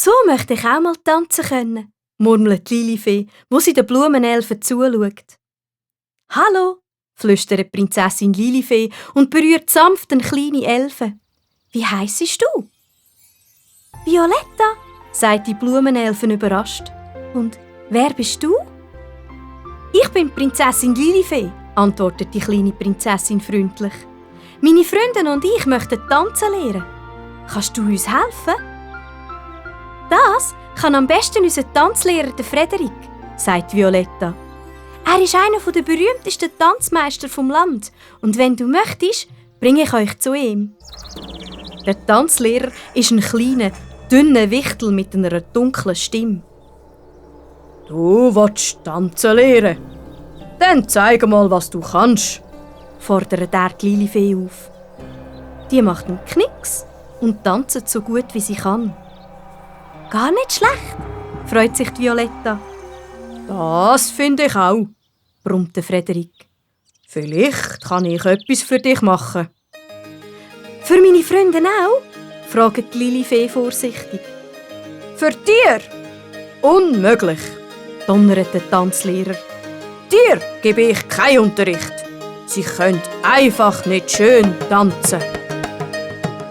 So möchte ich auch mal tanzen können, murmelt Lilifee, wo sie den Blumenelfen zuschaut. «Hallo!» flüstert Prinzessin Lilifee und berührt sanft eine kleine Elfe. «Wie heissest du?» «Violetta», sagt die Blumenelfen überrascht. «Und wer bist du?» «Ich bin Prinzessin Lilifee», antwortet die kleine Prinzessin freundlich. «Meine Freundin und ich möchten tanzen lernen. Kannst du uns helfen?» «Das kann am besten unser Tanzlehrer, der Frederik», sagt Violetta. «Er ist einer der berühmtesten Tanzmeister vom Land und wenn du möchtest, bringe ich euch zu ihm.» Der Tanzlehrer ist ein kleiner, dünner Wichtel mit einer dunklen Stimme. «Du willst tanzen lernen? Dann zeig mal, was du kannst», fordert er die Lilifee auf. Die macht einen Knicks und tanzt so gut wie sie kann. «Gar nicht schlecht», freut sich Violetta. «Das finde ich auch», brummte Frederik. «Vielleicht kann ich etwas für dich machen.» «Für meine Freunde auch?» fragt Lilifee vorsichtig. «Für dir? Unmöglich», donnert der Tanzlehrer. «Dir gebe ich keinen Unterricht. Sie können einfach nicht schön tanzen.»